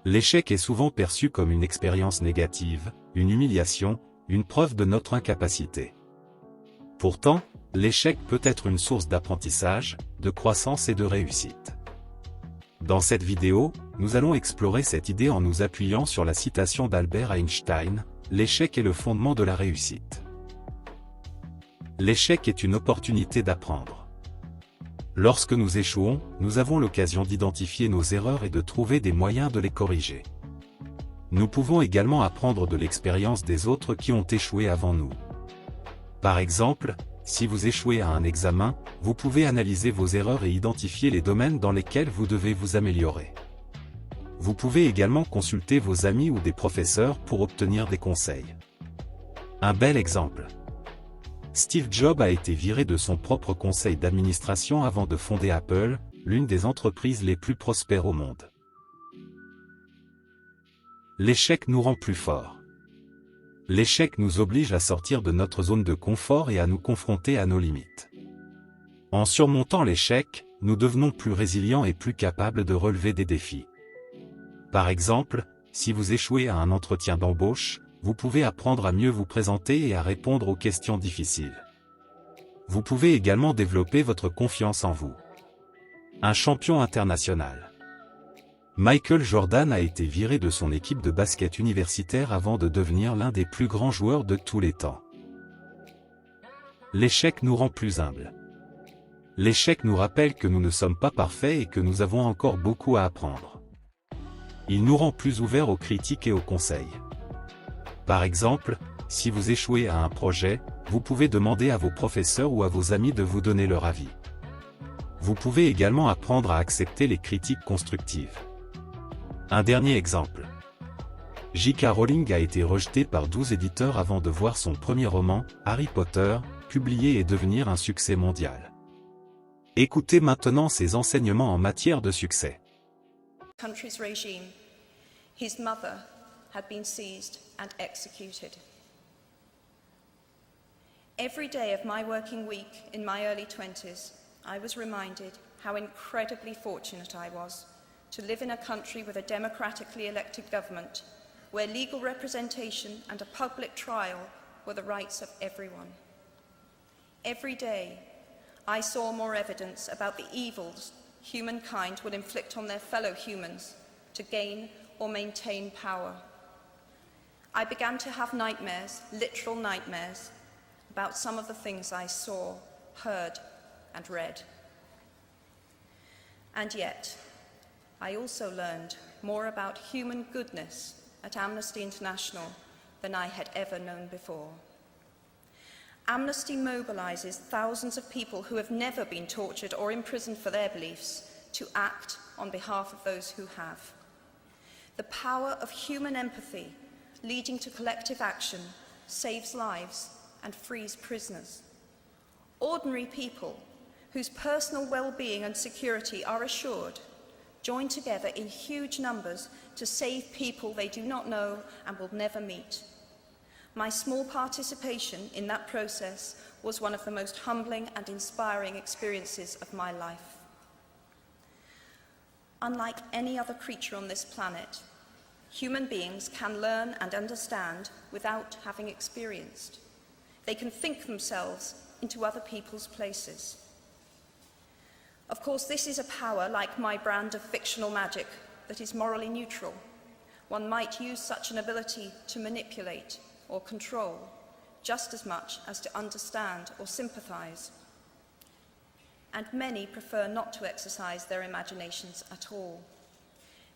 L'échec est souvent perçu comme une expérience négative, une humiliation, une preuve de notre incapacité. Pourtant, l'échec peut être une source d'apprentissage, de croissance et de réussite. Dans cette vidéo, nous allons explorer cette idée en nous appuyant sur la citation d'Albert Einstein, « L'échec est le fondement de la réussite ». L'échec est une opportunité d'apprendre. Lorsque nous échouons, nous avons l'occasion d'identifier nos erreurs et de trouver des moyens de les corriger. Nous pouvons également apprendre de l'expérience des autres qui ont échoué avant nous. Par exemple, si vous échouez à un examen, vous pouvez analyser vos erreurs et identifier les domaines dans lesquels vous devez vous améliorer. Vous pouvez également consulter vos amis ou des professeurs pour obtenir des conseils. Un bel exemple. Steve Jobs a été viré de son propre conseil d'administration avant de fonder Apple, l'une des entreprises les plus prospères au monde. L'échec nous rend plus forts. L'échec nous oblige à sortir de notre zone de confort et à nous confronter à nos limites. En surmontant l'échec, nous devenons plus résilients et plus capables de relever des défis. Par exemple, si vous échouez à un entretien d'embauche, vous pouvez apprendre à mieux vous présenter et à répondre aux questions difficiles. Vous pouvez également développer votre confiance en vous. Un champion international. Michael Jordan a été viré de son équipe de basket universitaire avant de devenir l'un des plus grands joueurs de tous les temps. L'échec nous rend plus humbles. L'échec nous rappelle que nous ne sommes pas parfaits et que nous avons encore beaucoup à apprendre. Il nous rend plus ouverts aux critiques et aux conseils. Par exemple, si vous échouez à un projet, vous pouvez demander à vos professeurs ou à vos amis de vous donner leur avis. Vous pouvez également apprendre à accepter les critiques constructives. Un dernier exemple. J.K. Rowling a été rejetée par 12 éditeurs avant de voir son premier roman, Harry Potter, publié et devenir un succès mondial. Écoutez maintenant ses enseignements en matière de succès. Country's regime, his mother had been seized and executed. Every day of my working week in my early 20s, I was reminded how incredibly fortunate I was to live in a country with a democratically elected government, where legal representation and a public trial were the rights of everyone. Every day, I saw more evidence about the evils humankind will inflict on their fellow humans to gain or maintain power. I began to have nightmares, literal nightmares, about some of the things I saw, heard, and read. And yet, I also learned more about human goodness at Amnesty International than I had ever known before. Amnesty mobilizes thousands of people who have never been tortured or imprisoned for their beliefs to act on behalf of those who have. The power of human empathy leading to collective action saves lives and frees prisoners. Ordinary people whose personal well-being and security are assured join together in huge numbers to save people they do not know and will never meet. My small participation in that process was one of the most humbling and inspiring experiences of my life. Unlike any other creature on this planet, human beings can learn and understand without having experienced. They can think themselves into other people's places. Of course, this is a power, like my brand of fictional magic, that is morally neutral. One might use such an ability to manipulate or control, just as much as to understand or sympathize. And many prefer not to exercise their imaginations at all.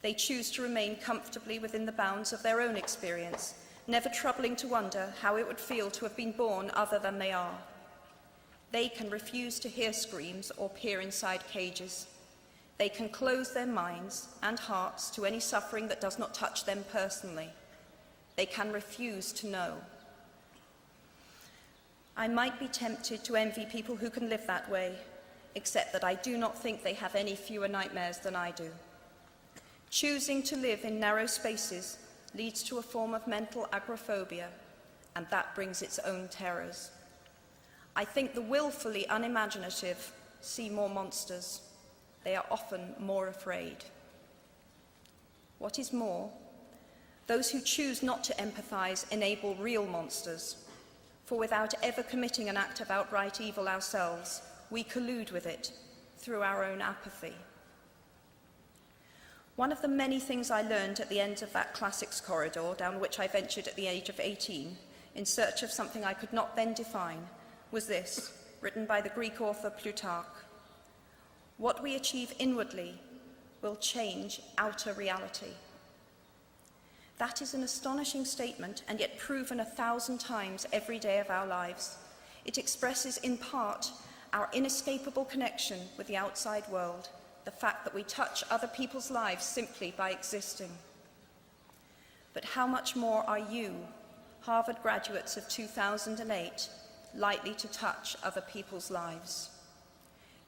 They choose to remain comfortably within the bounds of their own experience, never troubling to wonder how it would feel to have been born other than they are. They can refuse to hear screams or peer inside cages. They can close their minds and hearts to any suffering that does not touch them personally. They can refuse to know. I might be tempted to envy people who can live that way, except that I do not think they have any fewer nightmares than I do. Choosing to live in narrow spaces leads to a form of mental agoraphobia, and that brings its own terrors. I think the willfully unimaginative see more monsters. They are often more afraid. What is more, those who choose not to empathize enable real monsters, for without ever committing an act of outright evil ourselves, we collude with it through our own apathy. One of the many things I learned at the end of that classics corridor down which I ventured at the age of 18 in search of something I could not then define was this, written by the Greek author Plutarch: "What we achieve inwardly will change outer reality." That is an astonishing statement, and yet proven 1,000 times every day of our lives. It expresses in part our inescapable connection with the outside world, the fact that we touch other people's lives simply by existing. But how much more are you, Harvard graduates of 2008, likely to touch other people's lives?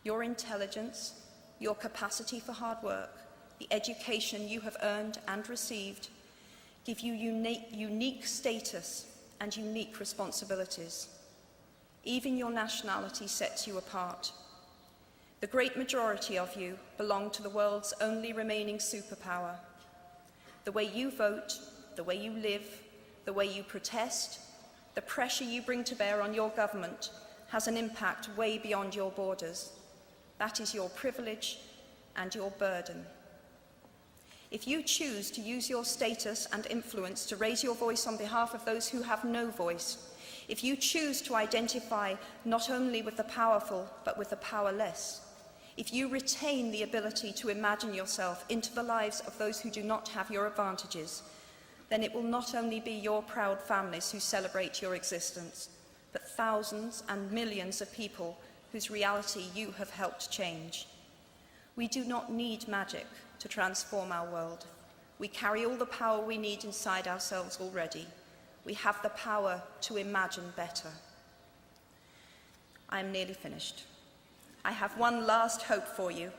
Your intelligence, your capacity for hard work, the education you have earned and received, give you unique status and unique responsibilities. Even your nationality sets you apart. The great majority of you belong to the world's only remaining superpower. The way you vote, the way you live, the way you protest, the pressure you bring to bear on your government has an impact way beyond your borders. That is your privilege and your burden. If you choose to use your status and influence to raise your voice on behalf of those who have no voice, if you choose to identify not only with the powerful but with the powerless, if you retain the ability to imagine yourself into the lives of those who do not have your advantages, then it will not only be your proud families who celebrate your existence, but thousands and millions of people whose reality you have helped change. We do not need magic to transform our world. We carry all the power we need inside ourselves already. We have the power to imagine better. I am nearly finished. I have one last hope for you,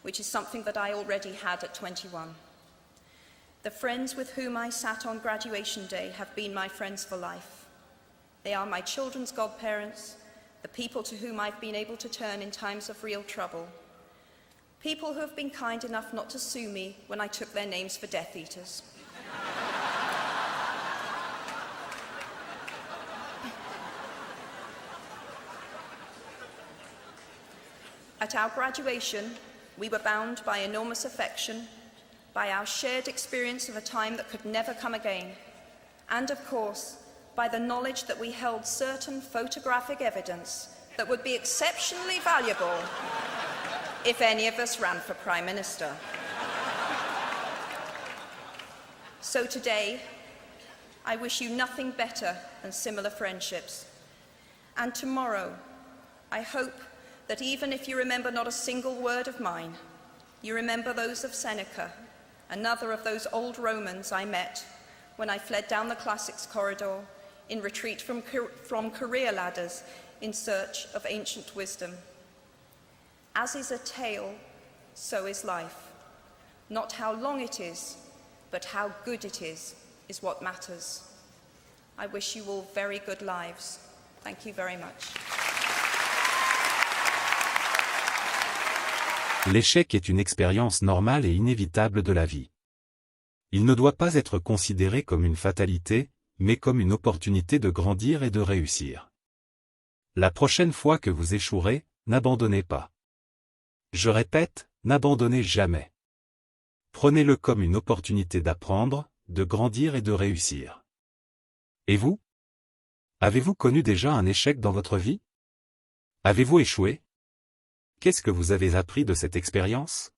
which is something that I already had at 21. The friends with whom I sat on graduation day have been my friends for life. They are my children's godparents, the people to whom I've been able to turn in times of real trouble, people who have been kind enough not to sue me when I took their names for Death Eaters. At our graduation, we were bound by enormous affection, by our shared experience of a time that could never come again, and of course, by the knowledge that we held certain photographic evidence that would be exceptionally valuable if any of us ran for Prime Minister. So today, I wish you nothing better than similar friendships. And tomorrow, I hope that even if you remember not a single word of mine, you remember those of Seneca, another of those old Romans I met when I fled down the classics corridor in retreat from career ladders in search of ancient wisdom. As is a tale, so is life. Not how long it is, but how good it is what matters. I wish you all very good lives. Thank you very much. L'échec est une expérience normale et inévitable de la vie. Il ne doit pas être considéré comme une fatalité, mais comme une opportunité de grandir et de réussir. La prochaine fois que vous échouerez, n'abandonnez pas. Je répète, n'abandonnez jamais. Prenez-le comme une opportunité d'apprendre, de grandir et de réussir. Et vous? Avez-vous connu déjà un échec dans votre vie? Avez-vous échoué? Qu'est-ce que vous avez appris de cette expérience?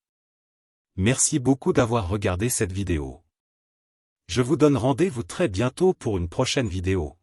Merci beaucoup d'avoir regardé cette vidéo. Je vous donne rendez-vous très bientôt pour une prochaine vidéo.